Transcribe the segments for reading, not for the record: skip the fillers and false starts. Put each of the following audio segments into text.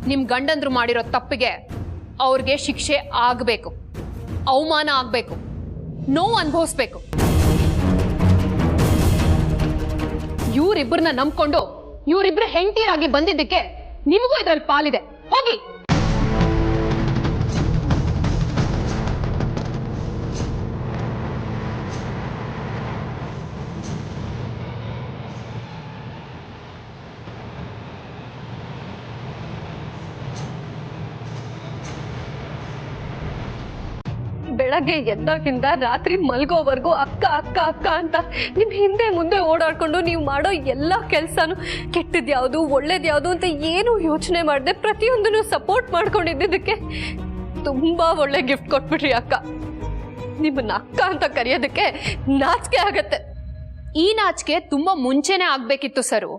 ನಿಮ್ ಗಂಡಂದ್ರು ಮಾಡಿರೋ ತಪ್ಪಿಗೆ ಅವ್ರಿಗೆ ಶಿಕ್ಷೆ ಆಗಬೇಕು, ಅವಮಾನ ಆಗಬೇಕು, ನೋವು ಅನುಭವಿಸ್ಬೇಕು. ಇವರಿಬ್ಬರನ್ನ ನಂಬ್ಕೊಂಡು ಇವರಿಬ್ರು ಹೆಂಡತಿಯಾಗಿ ಬಂದಿದ್ದಕ್ಕೆ ನಿಮಗೂ ಇದರಲ್ಲಿ ಪಾಲಿದೆ. ಹೋಗಿ. ಬೆಳಗ್ಗೆ ಎದ್ದಾಗಿಂದ ರಾತ್ರಿ ಮಲ್ಗೋವರೆಗೂ ಅಕ್ಕ ಅಕ್ಕ ಅಕ್ಕ ಅಂತ ನಿಮ್ ಹಿಂದೆ ಮುಂದೆ ಓಡಾಡ್ಕೊಂಡು ನೀವು ಮಾಡೋ ಎಲ್ಲ ಕೆಲ್ಸನೂ ಕೆಟ್ಟದ್ಯಾವುದು ಒಳ್ಳೇದ್ಯಾವುದು ಅಂತ ಏನು ಯೋಚನೆ ಮಾಡದೆ ಪ್ರತಿಯೊಂದನ್ನು ಸಪೋರ್ಟ್ ಮಾಡ್ಕೊಂಡಿದ್ದಕ್ಕೆ ತುಂಬಾ ಒಳ್ಳೆ ಗಿಫ್ಟ್ ಕೊಟ್ಬಿಟ್ರಿ ಅಕ್ಕ. ನಿಮ್ಮನ್ನ ಅಕ್ಕ ಅಂತ ಕರೆಯೋದಕ್ಕೆ ನಾಚಿಕೆ ಆಗತ್ತೆ. ಈ ನಾಚಿಕೆ ತುಂಬಾ ಮುಂಚೆನೆ ಆಗ್ಬೇಕಿತ್ತು ಸರು.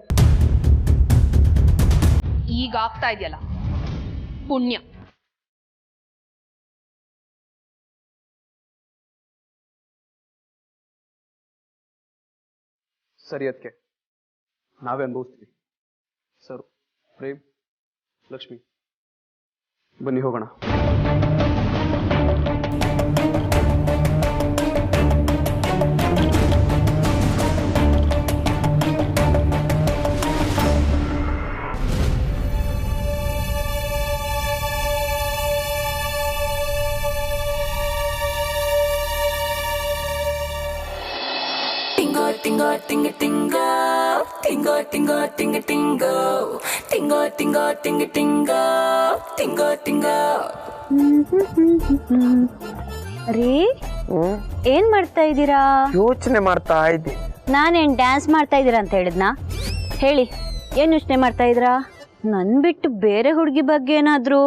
ಈಗ ಆಗ್ತಾ ಇದೆಯಲ್ಲ, ಪುಣ್ಯ. ಸರಿ, ಅದಕ್ಕೆ ನಾವೇ ಅನುಭವಿಸ್ತೀವಿ. ಸರ್, ಪ್ರೇಮ್, ಲಕ್ಷ್ಮಿ, ಬನ್ನಿ ಹೋಗೋಣ. Tingo, tingo, tingo, tingo, tingo, tingo, tingo, tingo, tingo, tingo, tingo, tingo, tingo. ರೀ, ಏನ್ ಮಾಡ್ತಾ ಇದ್ದೀರಾ? ಯೋಚನೆ ಮಾಡ್ತಾ ಇದ್ದೆ. ನಾನೇನ್ ಡ್ಯಾನ್ಸ್ ಮಾಡ್ತಾ ಇದ್ದೀರಾ ಅಂತ ಹೇಳಿದ್ನಾ? ಹೇಳಿ, ಏನ್ ಯೋಚನೆ ಮಾಡ್ತಾ ಇದ್ದೀರಾ? ನನ್ ಬಿಟ್ಟು ಬೇರೆ ಹುಡುಗಿ ಬಗ್ಗೆ ಏನಾದ್ರು?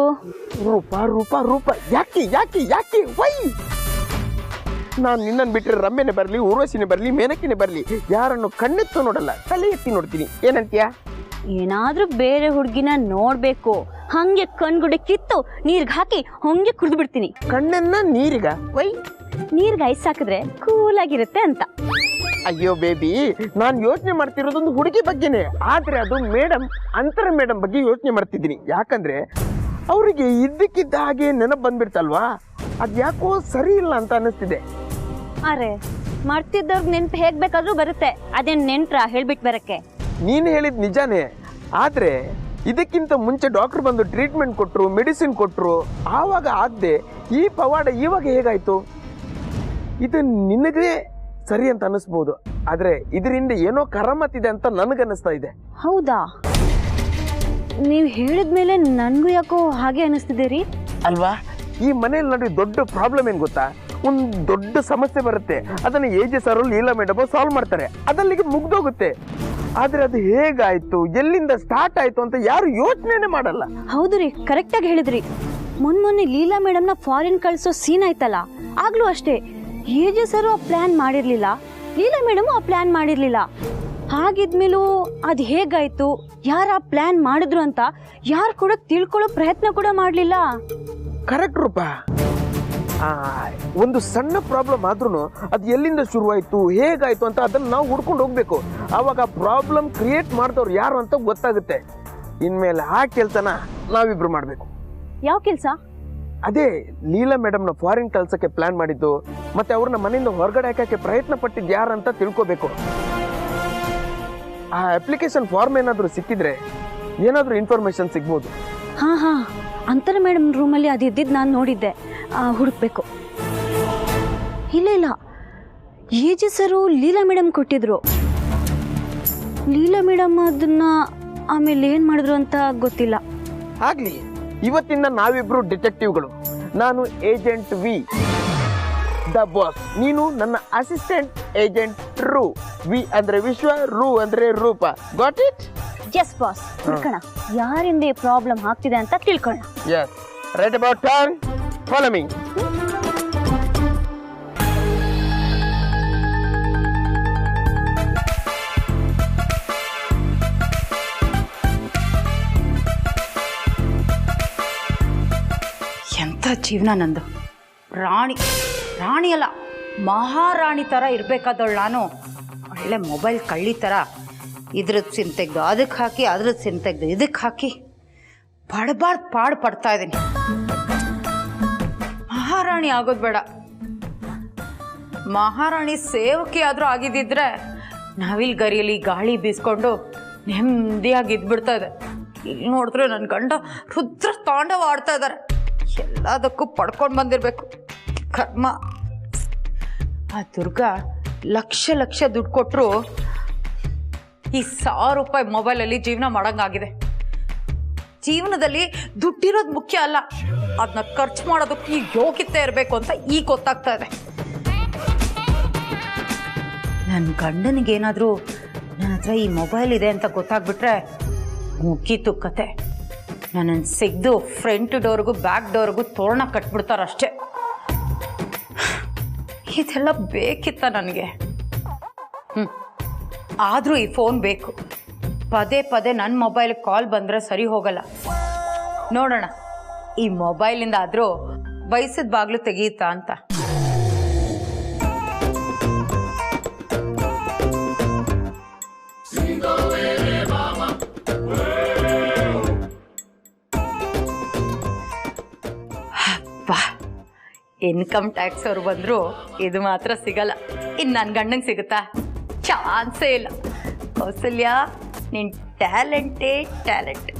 ರೂಪ ರೂಪ ರೂಪ, ಯಾಕೆ ಯಾಕೆ ಯಾಕೆ ವೈ? ನಾನು ನಿನ್ನನ್ನು ಬಿಟ್ಟರೆ ರಮ್ಯನೆ ಬರಲಿ, ಊರ್ವಶಿನೇ ಬರಲಿ, ಮೇನಕಿನೇ ಬರಲಿ, ಯಾರನ್ನು ಕಣ್ಣೆತ್ತು ನೋಡಲ್ಲ, ತಲೆ ಎತ್ತಿ ನೋಡ್ತೀನಿ. ಏನಂತೀಯ? ಏನಾದ್ರೂ ಬೇರೆ ಹುಡುಗಿನ ನೋಡ್ಬೇಕು, ಹಂಗೆ ಕಣ್ಗುಡೆ ಕಿತ್ತು ನೀರ್ಗೆ ಹಾಕಿ ಹಂಗೆ ಕುಡಿದು ಬಿಡ್ತೀನಿ. ಕಣ್ಣನ್ನ ನೀರಿಗ? ವೈ? ನೀರ್ಗೆ ಐಸ್ ಹಾಕಿದ್ರೆ ಕೂಲ್ ಆಗಿರುತ್ತೆ ಅಂತ. ಅಯ್ಯೋ ಬೇಬಿ, ನಾನು ಯೋಚನೆ ಮಾಡ್ತಿರೋದೊಂದು ಹುಡುಗಿ ಬಗ್ಗೆನೆ. ಆದ್ರೆ ಅದು ಮೇಡಮ್, ಅಂತರ ಮೇಡಮ್ ಬಗ್ಗೆ ಯೋಚನೆ ಮಾಡ್ತಿದ್ದೀನಿ. ಯಾಕಂದ್ರೆ ಅವರಿಗೆ ಇದ್ದಕ್ಕಿದ್ದ ಹಾಗೆ ನೆನಪು ಬಂದ್ಬಿಡ್ತಲ್ವಾ, ಅದ್ ಯಾಕೋ ಸರಿ ಇಲ್ಲ ಅಂತ ಅನ್ನಿಸ್ತಿದೆ. ಅರೆ, ಮಾಡ್ತಿದ್ದವ್ರಿಗೆ ನೆನ್ಪು ಹೇಗ್ ಬೇಕಾದ್ರೂ ಬರುತ್ತೆ. ಅದೇನ್ ನೆಂಟ್ರ ಹೇಳ್ಬಿಟ್ ಬರಕ್ಕೆ? ನೀನು ಹೇಳಿದ್ ನಿಜಾನೇ. ಆದ್ರೆ ಇದಕ್ಕಿಂತ ಮುಂಚೆ ಡಾಕ್ಟರ್ ಬಂದು ಟ್ರೀಟ್ಮೆಂಟ್ ಕೊಟ್ರು, ಮೆಡಿಸಿನ್ ಕೊಟ್ರು, ಆವಾಗ ಆಗದೆ ಈ ಪವಾಡ ಇವಾಗ ಹೇಗಾಯ್ತು? ಇದು ನಿನಗೆ ಸರಿ ಅಂತ ಅನಿಸ್ಬೋದು, ಆದ್ರೆ ಇದರಿಂದ ಏನೋ ಕರಮತ್ತಿದೆ ಅಂತ ನನಗನ್ನಿಸ್ತಾ ಇದೆ. ಹೌದಾ? ನೀವ್ ಹೇಳಿದ್ಮೇಲೆ ನನ್ಗೂ ಯಾಕೋ ಹಾಗೆ ಅನಿಸ್ತಿದೆ ರೀ. ಅಲ್ವಾ? ಈ ಮನೆಯಲ್ಲಿ ನೋಡಿ ದೊಡ್ಡ ಪ್ರಾಬ್ಲಮ್ ಏನ್ ಗೊತ್ತಾ? ಒಂದು ದೊಡ್ಡ ಸಮಸ್ಯೆ ಬರುತ್ತೆ, ಅದನ್ನ AJ sir, Leela madam solve ಮಾಡ್ತಾರೆ, ಅದಲ್ಲಿಗೆ ಮುಗ್ದೋಗುತ್ತೆ. ಆದ್ರೆ ಅದು ಹೇಗಾಯ್ತು, ಎಲ್ಲಿಂದ ಸ್ಟಾರ್ಟ್ ಆಯ್ತು ಅಂತ ಯಾರು ಯೋಚನೆ ಮಾಡಲ್ಲ. ಹೌದು ರೀ, ಕರೆಕ್ಟ್ ಆಗಿ ಹೇಳಿದ್ರಿ. ಮೊನ್ನೆ ಲೀಲಾ ಮೇಡಮ್ನ ಫಾರಿನ್ ಕಳ್ಸೋ ಸೀನ್ ಆಯ್ತಲ್ಲ, ಆಗ್ಲೂ ಅಷ್ಟೇ ಎಜೆ ಸರ್ ಆ ಪ್ಲಾನ್ ಮಾಡಿರ್ಲಿಲ್ಲ, ಲೀಲಾ ಮೇಡಮ್ ಆ ಪ್ಲಾನ್ ಮಾಡಿರ್ಲಿಲ್ಲ. ಹಾಗಿದ್ಮೇಲೂ ಅದು ಹೇಗಾಯ್ತು, ಯಾರ ಪ್ಲಾನ್ ಮಾಡಿದ್ರು ಅಂತ ಯಾರು ಕೂಡ ತಿಳ್ಕೊಳ್ಳೋ ಪ್ರಯತ್ನ ಕೂಡ ಮಾಡ್ಲಿಲ್ಲ. ಕರೆಕ್ಟ್ ರೂಪ. ಒಂದು ಸಣ್ಣ ಪ್ರಾಬ್ಲಮ್ ಆದ್ರೂ ಅದು ಎಲ್ಲಿಂದ ಶುರುವಾಯ್ತು, ಹೇಗಾಯ್ತು ಅಂತ ಅದನ್ನ ನಾವು ಹುಡ್ಕೊಂಡು ಹೋಗ್ಬೇಕು. ಆವಾಗ ಪ್ರಾಬ್ಲಮ್ ಕ್ರಿಯೇಟ್ ಮಾಡಿದವ್ರು ಯಾರು ಅಂತ ಗೊತ್ತಾಗುತ್ತೆ. ಇನ್ಮೇಲೆ ಆ ಕೆಲ್ಸನ ನಾವಿಬ್ರು ಮಾಡ್ಬೇಕು. ಯಾವ ಕೆಲ್ಸ? ಅದೇ ಲೀಲಾ ಮೇಡಮ್ನ ಫಾರಿನ್ ಕಳ್ಸಕ್ಕೆ ಪ್ಲಾನ್ ಮಾಡಿದ್ದು, ಮತ್ತೆ ಅವ್ರನ್ನ ಮನೆಯಿಂದ ಹೊರಗಡೆ ಹಾಕಕ್ಕೆ ಪ್ರಯತ್ನ ಪಟ್ಟಿದ್ದು ಯಾರಂತ ತಿಳ್ಕೋಬೇಕು. ಆ ಅಪ್ಲಿಕೇಶನ್ ಫಾರ್ಮ್ ಏನಾದ್ರು ಸಿಕ್ಕಿದ್ರೆ ಏನಾದ್ರೂ ಇನ್ಫಾರ್ಮೇಶನ್ ಸಿಗ್ಬೋದು. ಹಾ, ಅಂತರ ಮೇಡಮ್ ರೂಮಲ್ಲಿ ಅದು ಇದ್ದಿದ್ದು ನಾನು ನೋಡಿದ್ದೆ. ಹುಡುಕ್ಬೇಕು. ಇಲ್ಲ, ಎಜೆ ಸರು ಲೀಲಾ ಮೇಡಮ್ ಕೊಟ್ಟಿದ್ರು. ಲೀಲಾ ಮೇಡಮ್ ಅದನ್ನ ಆಮೇಲೆ ಏನ್ ಮಾಡಿದ್ರು ಅಂತ ಗೊತ್ತಿಲ್ಲ. ಆಗ್ಲಿ, ಇವತ್ತಿಂದ ನಾವಿಬ್ರು ಡಿಟೆಕ್ಟಿವ್ಗಳು. ನಾನು ಏಜೆಂಟ್ ವಿ ದ ಬಾಸ್, ನೀನು ನನ್ನ ಅಸಿಸ್ಟೆಂಟ್ ಏಜೆಂಟ್ ರು. ವಿ ಅಂದ್ರೆ ವಿಶ್ವ, ರು ಅಂದ್ರೆ Roopa. Got it? Yes boss. ತಿಳ್ಕೋಣ, ಯಾರಿಂದ ಈ ಪ್ರಾಬ್ಲಮ್ ಆಗ್ತಿದೆ ಅಂತ ತಿಳ್ಕೋಣ. Yes, right about turn. Follow me. ಎಂಥ ಜೀವನ ನಂದು. ರಾಣಿ ಅಲ್ಲ, ಮಹಾರಾಣಿ ಥರ ಇರಬೇಕಾದವಳು ನಾನು. ಒಳ್ಳೆ ಮೊಬೈಲ್ ಕಳ್ಳಿ ಥರ ಇದ್ರದ್ದು ಸಿನ್ ತೆಗೆದು ಅದಕ್ಕೆ ಹಾಕಿ, ಅದ್ರದ್ದು ಸಿನ್ ತೆಗೆದು ಇದಕ್ಕೆ ಹಾಕಿ ಪಾಡು ಪಡ್ತಾ ಇದ್ದೀನಿ. ಮಹಾರಾಣಿ ಆಗೋದು ಬೇಡ, ಮಹಾರಾಣಿ ಸೇವಕಿ ಆದರೂ ಆಗಿದ್ದಿದ್ರೆ ನಾವಿಲ್ ಗರಿಯಲ್ಲಿ ಗಾಳಿ ಬೀಸ್ಕೊಂಡು ನೆಮ್ಮದಿಯಾಗಿ ಇದ್ಬಿಡ್ತಾ ಇದೆ. ಇಲ್ಲಿ ನೋಡಿದ್ರೆ ನನ್ನ ಗಂಡ ರುದ್ರ ತಾಂಡವ ಆಡ್ತಾ ಇದ್ದಾರೆ. ಎಲ್ಲದಕ್ಕೂ ಪಡ್ಕೊಂಡು ಬಂದಿರಬೇಕು. ಕರ್ಮ. ಆ ದುರ್ಗಾ ಲಕ್ಷ ದುಡ್ಡು ಕೊಟ್ಟರು ಈ 1000 ರೂಪಾಯಿ ಮೊಬೈಲಲ್ಲಿ ಜೀವನ ಮಾಡೋಂಗಾಗಿದೆ. ಜೀವನದಲ್ಲಿ ದುಡ್ಡಿರೋದು ಮುಖ್ಯ ಅಲ್ಲ, ಅದನ್ನ ಖರ್ಚು ಮಾಡೋದಕ್ಕೆ ಈ ಯೋಗ್ಯತೆ ಇರಬೇಕು ಅಂತ ಈಗ ಗೊತ್ತಾಗ್ತಾ ಇದೆ. ನನ್ನ ಗಂಡನಿಗೇನಾದರೂ ನನ್ನ ಹತ್ರ ಈ ಮೊಬೈಲ್ ಇದೆ ಅಂತ ಗೊತ್ತಾಗ್ಬಿಟ್ರೆ ಮುಗೀತು ಕತೆ. ನನ್ನನ್ನು ಸಿಗ್ದು ಫ್ರಂಟ್ ಡೋರ್ಗೂ ಬ್ಯಾಕ್ ಡೋರ್ಗೂ ತೋರಣ ಕಟ್ಬಿಡ್ತಾರಷ್ಟೇ. ಇದೆಲ್ಲ ಬೇಕಿತ್ತ ನನಗೆ? ಆದರೂ ಈ ಫೋನ್ ಬೇಕು. ಪದೇ ನನ್ನ ಮೊಬೈಲ್ಗೆ ಕಾಲ್ ಬಂದರೆ ಸರಿ ಹೋಗಲ್ಲ. ನೋಡೋಣ ಈ ಮೊಬೈಲಿಂದ ಆದರೂ ಬಯಸಿದ ಬಾಗ್ಲು ತೆಗೆಯುತ್ತಾ ಅಂತ. ಇನ್ಕಮ್ ಟ್ಯಾಕ್ಸ್ ಅವರು ಬಂದರೂ ಇದು ಮಾತ್ರ ಸಿಗಲ್ಲ. ಇನ್ನು ನನ್ನ ಗಂಡಂಗೆ ಸಿಗುತ್ತಾ? ಚಾನ್ಸೇ ಇಲ್ಲ. ಕೌಸಲ್ಯ, ನಿನ್ನ ಟ್ಯಾಲೆಂಟೇ ಟ್ಯಾಲೆಂಟ್.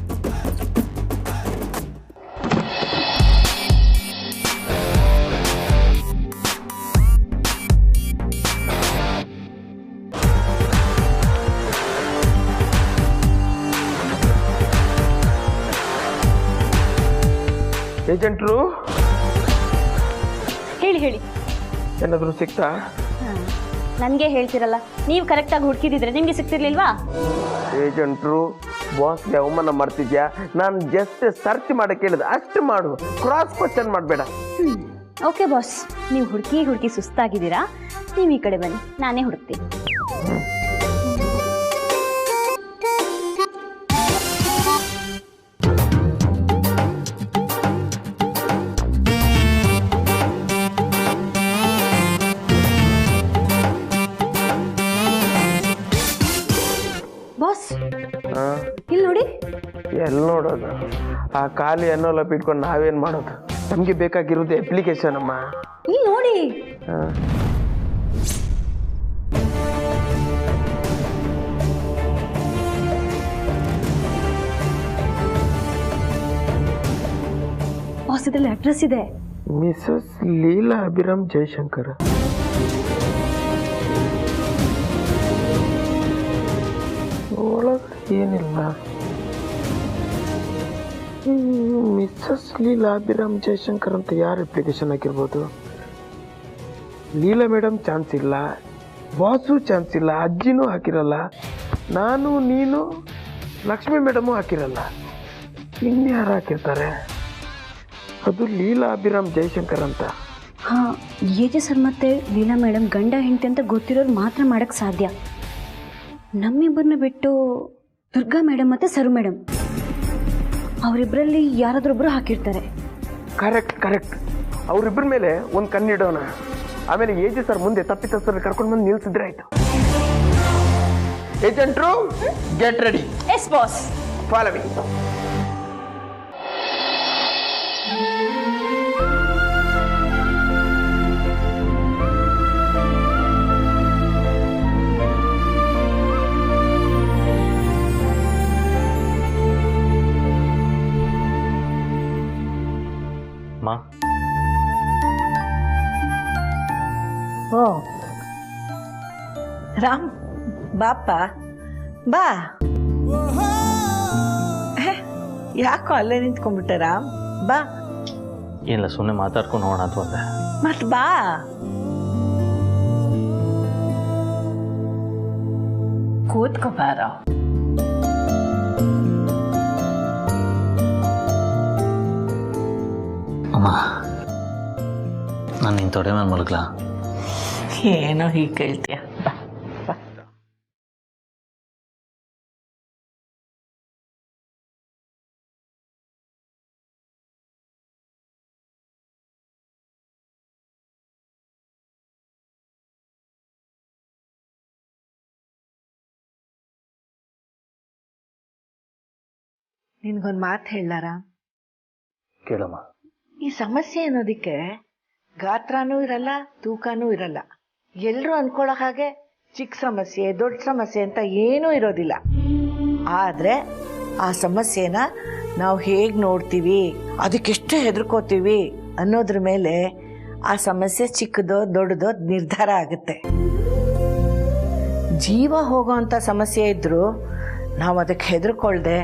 ಏಜೆಂಟ್ರು ಹೇಳಿ ಏನಾದರೂ ಸಿಕ್ತಾ? ನನಗೆ ಹೇಳ್ತಿರಲ್ಲ, ನೀವು ಕರೆಕ್ಟಾಗಿ ಹುಡುಕಿದಿದ್ರೆ ನಿಮಗೆ ಸಿಗ್ತಿರ್ಲಿಲ್ವಾ? ಏಜೆಂಟ್ರು ಬಾಸ್ಗೆ ಅವಮಾನ ಮಾಡ್ತಿದ್ಯಾ? ನಾನು ಜಸ್ಟ್ ಸರ್ಚ್ ಮಾಡಕ್ಕೆ ಹೇಳಿದೆ, ಅಷ್ಟು ಮಾಡು, ಕ್ರಾಸ್ ಕ್ವಶನ್ ಮಾಡಬೇಡ. ಓಕೆ ಬಾಸ್, ನೀವು ಹುಡುಕಿ ಸುಸ್ತಾಗಿದ್ದೀರಾ, ನೀವು ಈ ಕಡೆ ಬನ್ನಿ, ನಾನೇ ಹುಡುಕ್ತೀನಿ. ಬಾಸ್ ಇಲ್ಲಿ ನೋಡಿ. ಎಲ್ಲಿ ನೋಡೋದು? ಆ ಖಾಲಿ ಅನ್ನೋಲಪ್ ಇಟ್ಕೊಂಡು ನಾವೇನು ಮಾಡೋದು? ನಮಗೆ ಬೇಕಾಗಿರೋದು ಅಪ್ಲಿಕೇಶನ್ ಅಮ್ಮ. ಇಲ್ಲಿ ನೋಡಿ. ಬಾಸ್ ಇದರಲ್ಲಿ ಅಡ್ರೆಸ್ ಇದೆ. ಮಿಸಸ್ ಲೀಲಾ ಅಭಿರಾಮ್ ಜಯಶಂಕರ್. ಒಳಗೆ ಏನಿಲ್ಲ. ಮಿಸಸ್ ಲೀಲಾ ಅಭಿರಾಮ್ ಜಯಶಂಕರ್ ಅಂತ ಯಾರು ಅಪ್ಲಿಕೇಶನ್ ಹಾಕಿರ್ಬೋದು? ಲೀಲಾ ಮೇಡಮ್ ಚಾನ್ಸ್ ಇಲ್ಲ, ಬಾಸು ಚಾನ್ಸ್ ಇಲ್ಲ, ಅಜ್ಜಿನೂ ಹಾಕಿರಲ್ಲ, ನಾನು ನೀನು ಲಕ್ಷ್ಮಿ ಮೇಡಮು ಹಾಕಿರಲ್ಲ. ಇನ್ಯಾರು ಹಾಕಿರ್ತಾರೆ? ಅದು ಲೀಲಾ ಅಭಿರಾಮ್ ಜಯಶಂಕರ್ ಅಂತ. ಹಾಂ, ಏಜೆ ಸರ್ ಮತ್ತೆ ಲೀಲಾ ಮೇಡಮ್ ಗಂಡ ಹೆಂಡತಿ ಅಂತ ಗೊತ್ತಿರೋರು ಮಾತ್ರ ಮಾಡೋಕ್ಕೆ ಸಾಧ್ಯ. ನಮ್ಮಿಬ್ಬರನ್ನ ಬಿಟ್ಟು ದುರ್ಗಾ ಮೇಡಮ್ ಮತ್ತು ಸರು ಮೇಡಮ್ ಅವರಿಬ್ಬರಲ್ಲಿ ಯಾರಾದ್ರೊಬ್ಬರು ಹಾಕಿರ್ತಾರೆ. ಕರೆಕ್ಟ್. ಅವರಿಬ್ಬರ ಮೇಲೆ ಒಂದು ಕಣ್ಣಿಡೋಣ. ಆಮೇಲೆ ಏಜೆ ಸರ್ ಮುಂದೆ ತಪ್ಪಿತಸ್ಥರ ಕರ್ಕೊಂಡು ಬಂದು ನಿಲ್ಸಿದ್ರೆ ಆಯ್ತು. ಏಜೆಂಟ್ರು get ready. Yes boss. Follow me. ಓ ರಾಮ್, ಬಾಪ ಬಾ. ಯಾಕೋ ಅಲ್ಲೇ ನಿಂತ್ಕೊಂಡ್ಬಿಟ್ಟೆ ರಾಮ್? ಬಾ. ಏನಿಲ್ಲ, ಸುಮ್ಮನೆ ಮಾತಾಡ್ಕೊಂಡು ಹೋಗೋಣ ಅಂತ ಬಂದೆ. ಮತ್ ಬಾ. ಕೂತ್ಕೋ ಬಾರ. ಅಮ್ಮ, ನಾನು ನಿನ್ನ ತೊಡೆ ಮೇಲೆ ಮಲಗ್ಲಾ? ಏನೋ ಹೀಗೆ ಕೇಳ್ತೀಯ? ಬಾ ಬಾ. ನಿನ್ಗೊಂದು ಮಾತು ಹೇಳಾರ? ಕೇಳಮ್ಮ. ಈ ಸಮಸ್ಯೆ ಅನ್ನೋದಕ್ಕೆ ಗಾತ್ರನೂ ಇರಲ್ಲ, ತೂಕನೂ ಇರಲ್ಲ. ಎಲ್ಲರೂ ಅನ್ಕೊಳ್ಳೋ ಹಾಗೆ ಚಿಕ್ಕ ಸಮಸ್ಯೆ, ದೊಡ್ಡ ಸಮಸ್ಯೆ ಅಂತ ಏನೂ ಇರೋದಿಲ್ಲ. ಆದರೆ ಆ ಸಮಸ್ಯೆನ ನಾವು ಹೇಗೆ ನೋಡ್ತೀವಿ, ಅದಕ್ಕೆಷ್ಟು ಹೆದರ್ಕೋತೀವಿ ಅನ್ನೋದ್ರ ಮೇಲೆ ಆ ಸಮಸ್ಯೆ ಚಿಕ್ಕದೋ ದೊಡ್ಡದೋ ನಿರ್ಧಾರ ಆಗುತ್ತೆ. ಜೀವ ಹೋಗೋವಂಥ ಸಮಸ್ಯೆ ಇದ್ದರೂ ನಾವು ಅದಕ್ಕೆ ಹೆದರ್ಕೊಳ್ದೆ,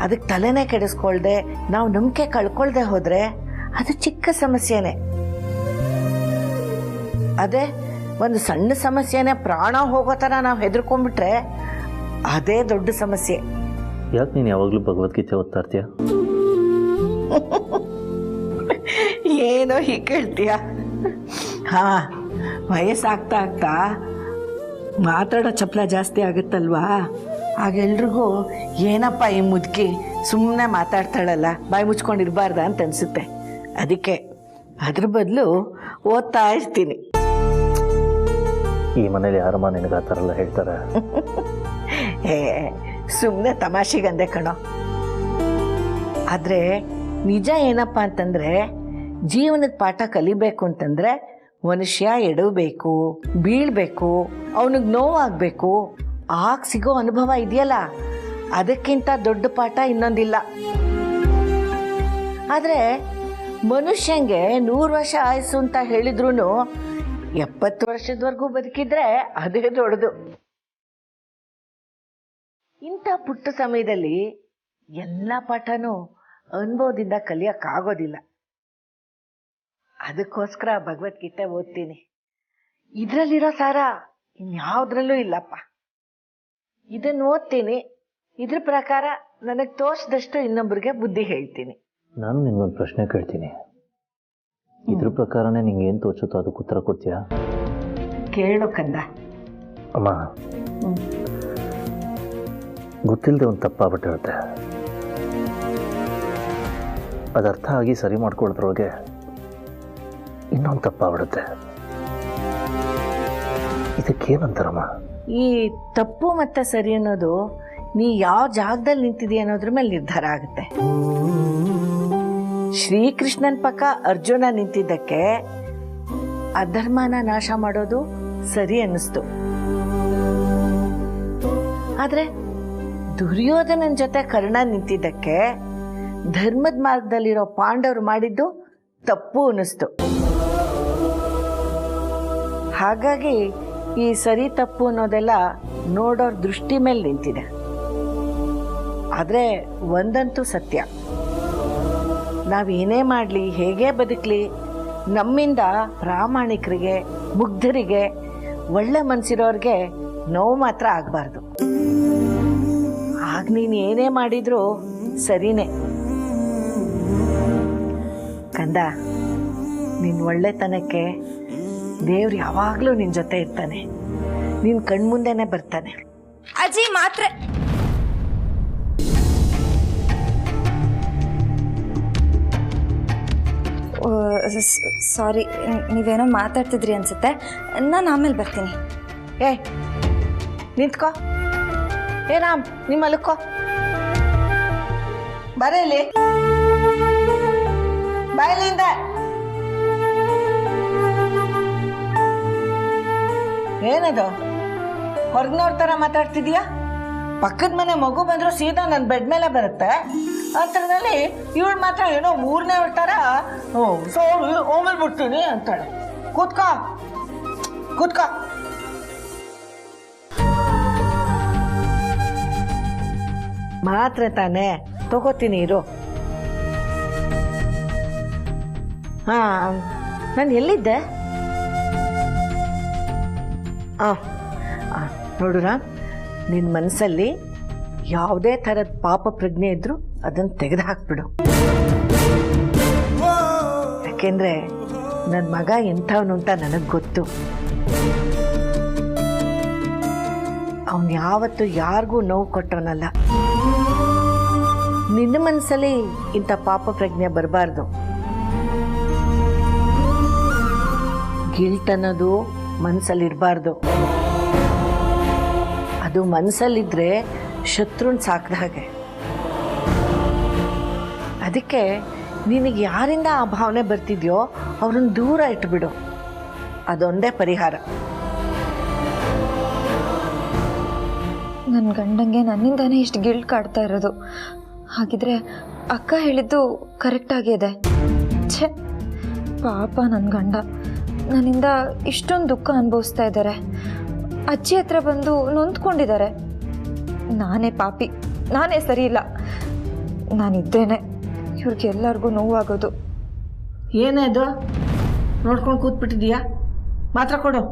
ಅದಕ್ಕೆ ತಲೆನೇ ಕೆಡಿಸ್ಕೊಳ್ದೆ, ನಾವು ನಂಬಿಕೆ ಕಳ್ಕೊಳ್ದೆ ಹೋದರೆ ಅದು ಚಿಕ್ಕ ಸಮಸ್ಯೆನೇ. ಅದೇ ಒಂದು ಸಣ್ಣ ಸಮಸ್ಯೆನೇ ಪ್ರಾಣ ಹೋಗೋ ಥರ ನಾವು ಹೆದರ್ಕೊಂಡ್ಬಿಟ್ರೆ ಅದೇ ದೊಡ್ಡ ಸಮಸ್ಯೆ. ಯಾಕೆ ನೀನು ಯಾವಾಗಲೂ ಭಗವದ್ಗೀತೆ ಓದ್ತಾ ಇರ್ತೀಯ? ಏನೋ ಹೀಗೆ ಹೇಳ್ತೀಯ? ಹಾಂ, ವಯಸ್ಸಾಗ್ತಾ ಆಗ್ತಾ ಮಾತಾಡೋ ಚಪ್ಪಲ ಜಾಸ್ತಿ ಆಗುತ್ತಲ್ವಾ, ಆಗ ಎಲ್ರಿಗೂ ಏನಪ್ಪ ಈ ಮುದುಕಿ ಸುಮ್ಮನೆ ಮಾತಾಡ್ತಾಳಲ್ಲ, ಬಾಯಿ ಮುಚ್ಕೊಂಡಿರ್ಬಾರ್ದ ಅಂತ ಅನಿಸುತ್ತೆ. ಅದಕ್ಕೆ ಅದ್ರ ಬದಲು ಓದ್ತಾ ಇರ್ತೀನಿ. ಈ ಮನೇಲಿ ಯಾರಮ್ಮ ನಿನಗೆ ಆ ಥರ ಎಲ್ಲ ಹೇಳ್ತಾರೆ? ಏ ಸುಮ್ಮನೆ ತಮಾಷೆಗಂದೆ ಕಣೋ. ಆದರೆ ನಿಜ ಏನಪ್ಪ ಅಂತಂದರೆ, ಜೀವನದ ಪಾಠ ಕಲಿಬೇಕು ಅಂತಂದರೆ ಮನುಷ್ಯ ಎಡವಬೇಕು, ಬೀಳಬೇಕು, ಅವನಿಗೆ ನೋವಾಗಬೇಕು. ಆಗ ಸಿಗೋ ಅನುಭವ ಇದೆಯಲ್ಲ, ಅದಕ್ಕಿಂತ ದೊಡ್ಡ ಪಾಠ ಇನ್ನೊಂದಿಲ್ಲ. ಆದರೆ ಮನುಷ್ಯಂಗೆ 100 ವರ್ಷ ಆಯಸ್ಸು ಅಂತ ಹೇಳಿದ್ರು 70 ವರ್ಷದವರೆಗೂ ಬದುಕಿದ್ರೆ ಅದೇ ದೊಡ್ಡದು. ಇಂಥ ಪುಟ್ಟ ಸಮಯದಲ್ಲಿ ಎಲ್ಲ ಪಾಠನೂ ಅನುಭವದಿಂದ ಕಲಿಯೋಕ್ಕಾಗೋದಿಲ್ಲ. ಅದಕ್ಕೋಸ್ಕರ ಭಗವದ್ಗೀತೆ ಓದ್ತೀನಿ. ಇದರಲ್ಲಿರೋ ಸಾರ ಇನ್ಯಾವುದ್ರಲ್ಲೂ ಇಲ್ಲಪ್ಪ. ಇದನ್ನು ಓದ್ತೀನಿ, ಇದ್ರ ಪ್ರಕಾರ ನನಗೆ ತೋರಿಸಿದಷ್ಟು ಇನ್ನೊಬ್ಬರಿಗೆ ಬುದ್ಧಿ ಹೇಳ್ತೀನಿ. ನಾನು ನಿನ್ನೊಂದು ಪ್ರಶ್ನೆ ಕೇಳ್ತೀನಿ, ಇದ್ರ ಪ್ರಕಾರನೇ ನಿಂಗೆ ಏನು ತೋಚುತ್ತೋ ಅದಕ್ಕೆ ಉತ್ತರ ಕೊಡ್ತೀಯಾ? ಕೇಳು ಕಂದ. ಅಮ್ಮ, ಗೊತ್ತಿಲ್ಲದೆ ಒಂದು ತಪ್ಪಾಗ್ಬಿಟ್ಟಿರುತ್ತೆ. ಅದು ಅರ್ಥ ಆಗಿ ಸರಿ ಮಾಡ್ಕೊಳ್ಳೋದ್ರೊಳಗೆ ಇನ್ನೊಂದು ತಪ್ಪಾಗ್ಬಿಡುತ್ತೆ. ಇದಕ್ಕೇನಂತಾರಮ್ಮ? ಈ ತಪ್ಪು ಮತ್ತೆ ಸರಿ ಅನ್ನೋದು ನೀ ಯಾವ ಜಾಗದಲ್ಲಿ ನಿಂತಿದೀಯ ಅನ್ನೋದ್ರ ಮೇಲೆ ನಿರ್ಧಾರ ಆಗುತ್ತೆ. ಶ್ರೀಕೃಷ್ಣನ್ ಪಕ್ಕ ಅರ್ಜುನ ನಿಂತಿದ್ದಕ್ಕೆ ಅಧರ್ಮನ ನಾಶ ಮಾಡೋದು ಸರಿ ಅನ್ನಿಸ್ತು. ಆದ್ರೆ ದುರ್ಯೋಧನನ್ ಜೊತೆ ಕರ್ಣ ನಿಂತಿದ್ದಕ್ಕೆ ಧರ್ಮದ ಮಾರ್ಗದಲ್ಲಿರೋ ಪಾಂಡವರು ಮಾಡಿದ್ದು ತಪ್ಪು ಅನ್ನಿಸ್ತು. ಹಾಗಾಗಿ ಈ ಸರಿ ತಪ್ಪು ಅನ್ನೋದೆಲ್ಲ ನೋಡೋರ್ ದೃಷ್ಟಿ ಮೇಲೆ ನಿಂತಿದೆ. ಆದರೆ ಒಂದಂತೂ ಸತ್ಯ, ನಾವೇನೇ ಮಾಡಲಿ, ಹೇಗೆ ಬದುಕಲಿ, ನಮ್ಮಿಂದ ಪ್ರಾಮಾಣಿಕರಿಗೆ, ಮುಗ್ಧರಿಗೆ, ಒಳ್ಳೆ ಮನಸ್ಸಿರೋರಿಗೆ ನೋವು ಮಾತ್ರ ಆಗಬಾರ್ದು. ಆಗ ನೀನು ಏನೇ ಮಾಡಿದ್ರು ಸರಿನೇ. ಕಂದ, ನಿನ್ನ ಒಳ್ಳೆತನಕ್ಕೆ ದೇವ್ರು ಯಾವಾಗಲೂ ನಿನ್ನ ಜೊತೆ ಇರ್ತಾನೆ, ನಿನ್ನ ಕಣ್ಮುಂದೆನೇ ಬರ್ತಾನೆ. ಅಜ್ಜಿ ಮಾತ್ರೆ ಸಾರಿ, ನೀವೇನೋ ಮಾತಾಡ್ತಿದ್ರಿ ಅನ್ಸುತ್ತೆ. ನಾನು ಆಮೇಲೆ ಬರ್ತೀನಿ. ಏ ನಿಂತ್ಕೋ. ಏ ರಾಮ್, ನಿಮ್ಮ ಮಲ್ಕೋ. ಬರೇಲಿ ಬಾಯಲಿಂದ. ಏನದು ಹೊರಗ್ನವ್ರ ಥರ ಮಾತಾಡ್ತಿದೀಯಾ? ಪಕ್ಕದ ಮನೆ ಮಗು ಬಂದರೂ ಸೀದಾ ನನ್ನ ಬೆಡ್ ಮೇಲೆ ಬರುತ್ತೆ. ಅಂತರದಲ್ಲಿ ಇವಳು ಮಾತ್ರ ಏನೋ ಮೂರನೇ ಥರ ಸೋಳು ಓಮೇಲೆ ಬಿಡ್ತೀನಿ ಅಂತಾಳೆ. ಕೂತ್ಕೋ ಕೂತ್ಕೋ. ಮಾತ್ರ ತಾನೇ ತಗೋತೀನಿ ಇರು. ನಾನು ಎಲ್ಲಿದ್ದೆ? ನೋಡು ರಾಮ್, ನಿನ್ನ ಮನಸ್ಸಲ್ಲಿ ಯಾವುದೇ ಥರದ ಪಾಪ ಪ್ರಜ್ಞೆ ಇದ್ರೂ ಅದನ್ನು ತೆಗೆದು ಹಾಕ್ಬಿಡು. ಯಾಕೆಂದರೆ ನನ್ನ ಮಗ ಎಂಥವನು ಅಂತ ನನಗೆ ಗೊತ್ತು. ಅವನು ಯಾವತ್ತೂ ಯಾರಿಗೂ ನೋವು ಕೊಟ್ಟವನಲ್ಲ. ನಿನ್ನ ಮನಸ್ಸಲ್ಲಿ ಇಂಥ ಪಾಪ ಪ್ರಜ್ಞೆ ಬರಬಾರ್ದು. ಗಿಲ್ಟ್ ಅನ್ನೋದು ಮನಸ್ಸಲ್ಲಿರಬಾರ್ದು. ಅದು ಮನಸ್ಸಲ್ಲಿದ್ದರೆ ಶತ್ರುನ್ ಸಾಕ್ದ ಹಾಗೆ. ಅದಕ್ಕೆ ನಿನಗೆ ಯಾರಿಂದ ಆ ಭಾವನೆ ಬರ್ತಿದ್ಯೋ ಅವ್ರನ್ನ ದೂರ ಇಟ್ಬಿಡು. ಅದೊಂದೇ ಪರಿಹಾರ. ನನ್ನ ಗಂಡಂಗೆ ನನ್ನಿಂದಾನೇ ಇಷ್ಟು ಗಿಲ್ಟ್ ಕಾಡ್ತಾ ಇರೋದು. ಹಾಗಿದ್ರೆ ಅಕ್ಕ ಹೇಳಿದ್ದು ಕರೆಕ್ಟ್ ಆಗಿದೆ. ಛೇ, ಪಾಪ ನನ್ನ ಗಂಡ ನನ್ನಿಂದ ಇಷ್ಟೊಂದು ದುಃಖ ಅನುಭವಿಸ್ತಾ ಇದ್ದಾರೆ. ಅಜ್ಜಿ ಹತ್ರ ಬಂದು ನೊಂದ್ಕೊಂಡಿದ್ದಾರೆ. ನಾನೇ ಪಾಪಿ, ನಾನೇ ಸರಿ ಇಲ್ಲ. ನಾನಿದ್ದೇನೆ ಇವ್ರಿಗೆಲ್ಲರಿಗೂ ನೋವಾಗೋದು. ಏನೇ ಅದು ನೋಡ್ಕೊಂಡು ಕೂತ್ಬಿಟ್ಟಿದೀಯಾ? ಮಾತ್ರ ಕೊಡು.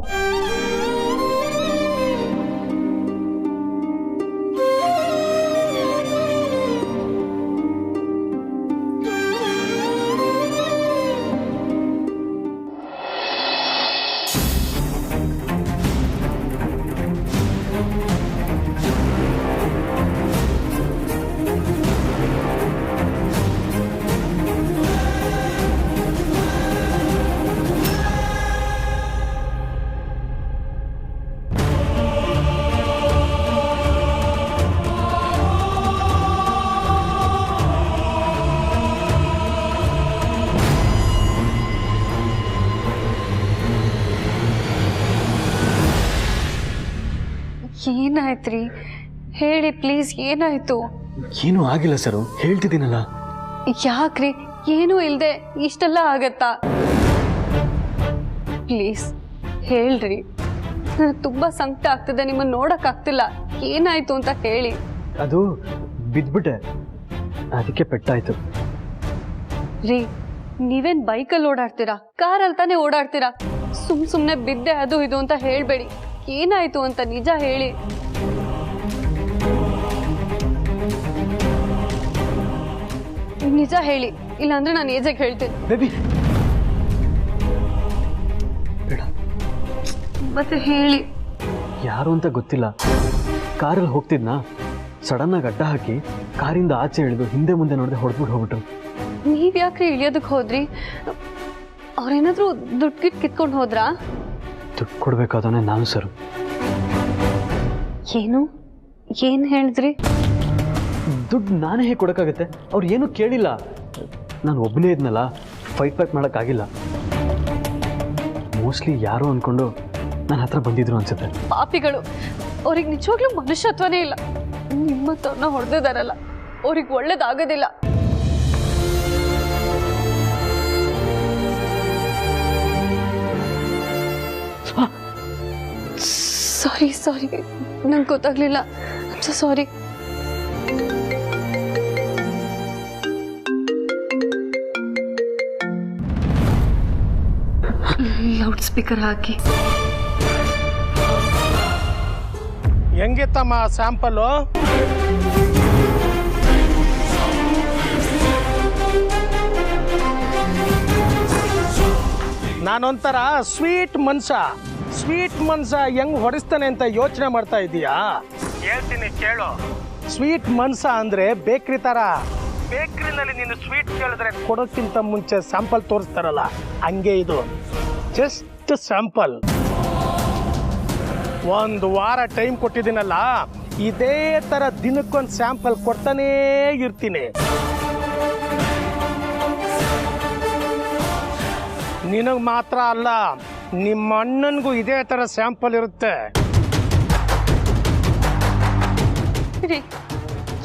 ಏನಾಯ್ತ್ರಿ? ಹೇಳಿ ಪ್ಲೀಸ್, ಏನಾಯ್ತು? ಏನೂ ಆಗಿಲ್ಲ ಸರ್, ಹೇಳ್ತಿದ್ದೀನಲ್ಲ. ಯಾಕ್ರಿ ಏನೂ ಇಲ್ಲದೆ ಇಷ್ಟೆಲ್ಲ ಆಗತ್ತಾ? ಪ್ಲೀಸ್ ಹೇಳ್ರಿ, ನನಗೆ ತುಂಬ ಸಂಕಟ ಆಗ್ತಿದೆ. ನಿಮ್ಮನ್ನು ನೋಡೋಕ್ಕಾಗ್ತಿಲ್ಲ. ಏನಾಯ್ತು ಅಂತ ಹೇಳಿ. ಅದು ಬಿದ್ಬಿಟ್ಟೆ, ಅದಕ್ಕೆ ಪೆಟ್ಟಾಯ್ತು. ರೀ, ನೀವೇನ್ ಬೈಕಲ್ಲಿ ಓಡಾಡ್ತೀರಾ? ಕಾರಲ್ಲಿ ತಾನೇ ಓಡಾಡ್ತೀರಾ? ಸುಮ್ಮನೆ ಬಿದ್ದೆ ಅದು ಇದು ಅಂತ ಹೇಳ್ಬೇಡಿ. ಏನಾಯ್ತು ಅಂತ ನಿಜ ಹೇಳಿ. ನಿಜ ಹೇಳಿ, ಇಲ್ಲಾಂದ್ರೆ ನಾನು ಏಜೆಗೆ ಹೇಳ್ತೀನಿ. ಬೇಬಿ ಬೇಡ. ಮತ್ತೆ ಹೇಳಿ. ಯಾರು ಅಂತ ಗೊತ್ತಿಲ್ಲ. ಕಾರಲ್ಲಿ ಹೋಗ್ತಿದ್ನಾ, ಸಡನ್ ಆಗಿ ಅಡ್ಡ ಹಾಕಿ ಕಾರಿಂದ ಆಚೆ ಇಳಿದು ಹಿಂದೆ ಮುಂದೆ ನೋಡದೆ ಹೊಡೆದ್ಬಿಟ್ಟು ಹೋಗ್ಬಿಟ್ರು. ನೀವ್ ಯಾಕ್ರಿ ಇಳಿಯೋದಕ್ಕೆ ಹೋದ್ರಿ? ಅವ್ರೇನಾದ್ರೂ ದುಡ್ಡು ಗಿಟ್ ಕಿತ್ಕೊಂಡು ಹೋದ್ರಾ? ದುಡ್ಡು ಕೊಡ್ಬೇಕಾದ್ರೆ ನಾನು ಸರ್. ಏನ್ ಹೇಳಿದ್ರಿ? ದುಡ್ಡು ನಾನೇ ಹೇಗೆ ಕೊಡೋಕ್ಕಾಗತ್ತೆ? ಅವ್ರು ಏನೂ ಕೇಳಿಲ್ಲ. ನಾನು ಒಬ್ಬನೇ ಇದ್ನಲ್ಲ, ಫೈಟ್ ಮಾಡೋಕ್ಕಾಗಿಲ್ಲ. ಮೋಸ್ಟ್ಲಿ ಯಾರು ಅಂದ್ಕೊಂಡು ನನ್ನ ಹತ್ರ ಬಂದಿದ್ರು ಅನ್ಸುತ್ತೆ. ಪಾಪಿಗಳು, ಅವ್ರಿಗೆ ನಿಜವಾಗ್ಲೂ ಮನುಷ್ಯತ್ವನೇ ಇಲ್ಲ. ನಿಮ್ಮತ್ತವ್ರನ್ನ ಹೊಡೆದಿದಾರಲ್ಲ, ಅವ್ರಿಗೆ ಒಳ್ಳೇದಾಗೋದಿಲ್ಲ. ಸಾರಿ, ನಂಗೆ ಗೊತ್ತಾಗ್ಲಿಲ್ಲ. ಸಾರಿ. ಲೌಡ್ ಸ್ಪೀಕರ್ ಹಾಕಿ. ಹೆಂಗಿತ್ತಮ್ಮ ಸ್ಯಾಂಪಲ್ಲು? ನಾನೊಂಥರ ಸ್ವೀಟ್ ಮನ್ಸ ಹೆಂಗ್ ಹೊಡಿಸ್ತಾನೆ ಅಂತ ಯೋಚನೆ ಮಾಡ್ತಾ ಇದೀಯಾ? ಹೇಳ್ತೀನಿ ಕೇಳು. ಸ್ವೀಟ್ ಮನ್ಸ ಅಂದ್ರೆ ಬೇಕ್ರಿ ತರ. ಬೇಕ್ರಿನಲ್ಲಿ ನೀನು ಸ್ವೀಟ್ ಕೇಳಿದ್ರೆ ಕೊಡೋಕ್ಕಿಂತ ಮುಂಚೆ ಸ್ಯಾಂಪಲ್ ತೋರಿಸ್ತಾರಲ್ಲ, ಹಂಗೆ ಇದು. Just sample. 1 ವಾರ ಟೈಮ್ ಕೊಟ್ಟಿದ್ದೀನಲ್ಲ, ಇದೇ ತರ ದಿನಕ್ಕೊಂದು ಸ್ಯಾಂಪಲ್ ಕೊಡ್ತಾನೇ ಇರ್ತೀನಿ. ನಿನಗೆ ಮಾತ್ರ ಅಲ್ಲ, ನಿಮ್ಮ ಅಣ್ಣನಿಗೂ ಇದೇ ತರ ಸ್ಯಾಂಪಲ್ ಇರುತ್ತೆ.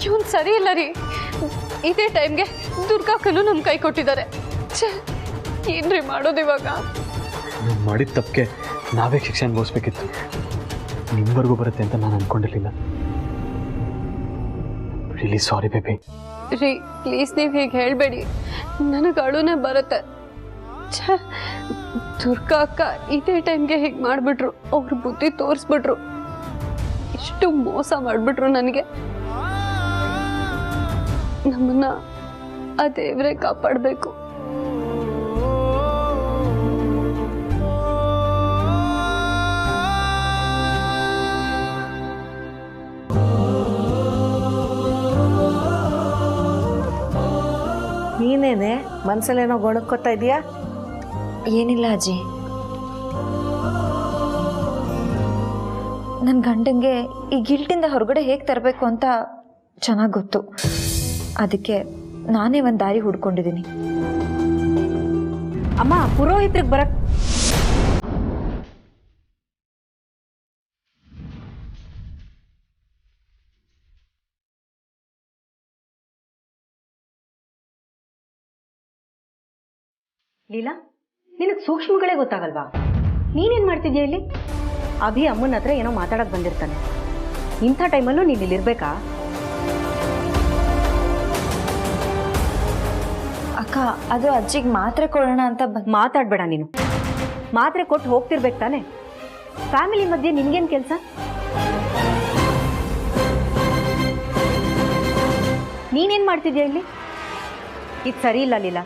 ಇವನ್ ಸರಿ ಇಲ್ಲ ರೀ. ಇದೇ ಟೈಮ್ಗೆ ದುರ್ಗಾಕನು ನಮ್ ಕೈ ಕೊಟ್ಟಿದ್ದಾರೆ. ಏನ್ರಿ ಮಾಡೋದು ಇವಾಗ? ನಾವು ಮಾಡಿದ ತಪ್ಪಿಗೆ ನಾವೇ ಶಿಕ್ಷೆ ಅನುಭವಿಸ್ಬೇಕಿತ್ತು. ನಿಮ್ವರೆಗೂ ಬರುತ್ತೆ ಅಂತ ನಾನು ಅನ್ಕೊಂಡಿರ್ಲಿಲ್ಲ. Really sorry baby. ರೀ, ಪ್ಲೀಸ್ ನೀವು ಹೀಗೆ ಹೇಳ್ಬೇಡಿ. ನನಗೆ ಅಳುನೇ ಬರುತ್ತೆ. ದುರ್ಗಾ ಅಕ್ಕ ಇದೇ ಟೈಮ್ಗೆ ಹೀಗೆ ಮಾಡಿಬಿಟ್ರು. ಅವ್ರ ಬುದ್ಧಿ ತೋರಿಸ್ಬಿಟ್ರು. ಎಷ್ಟು ಮೋಸ ಮಾಡಿಬಿಟ್ರು ನನಗೆ. ನಮ್ಮನ್ನ ಆ ದೇವರೇ ಕಾಪಾಡಬೇಕು. ನೀನೇನೆ ಮನ್ಸಲ್ಲೇನೋ ಗೊಣಕ್ಕೋತಾ ಇದೀಯಾ? ಏನಿಲ್ಲ ಅಜ್ಜಿ, ನನ್ನ ಗಂಡಂಗೆ ಈ ಗಿಲ್ಟಿಂದ ಹೊರಗಡೆ ಹೇಗೆ ತರಬೇಕು ಅಂತ ಚೆನ್ನಾಗಿ ಗೊತ್ತು. ಅದಕ್ಕೆ ನಾನೇ ಒಂದು ದಾರಿ ಹುಡ್ಕೊಂಡಿದ್ದೀನಿ. ಅಮ್ಮ ಪುರೋಹಿತ್ರಿಗೆ ಬರಕ್ ಲೀಲಾ, ನಿನಗೆ ಸೂಕ್ಷ್ಮಗಳೇ ಗೊತ್ತಾಗಲ್ವಾ? ನೀನೇನು ಮಾಡ್ತಿದ್ಯಾ ಇಲ್ಲಿ? ಅಭಿ ಅಮ್ಮನ ಹತ್ರ ಏನೋ ಮಾತಾಡಕ್ಕೆ ಬಂದಿರ್ತಾನೆ. ಇಂಥ ಟೈಮಲ್ಲೂ ನೀನು ಇಲ್ಲಿರ್ಬೇಕಾ? ಅಕ್ಕ, ಅದು ಅಜ್ಜಿಗೆ ಮಾತ್ರೆ ಕೊಡೋಣ ಅಂತ ಮಾತಾಡಬೇಡ ನೀನು. ಮಾತ್ರೆ ಕೊಟ್ಟು ಹೋಗ್ತಿರ್ಬೇಕು ತಾನೆ. ಫ್ಯಾಮಿಲಿ ಮಧ್ಯೆ ನಿನ್ಗೇನು ಕೆಲಸ? ನೀನೇನು ಮಾಡ್ತಿದ್ಯಾ ಇಲ್ಲಿ? ಇದು ಸರಿ ಇಲ್ಲ ಲೀಲಾ.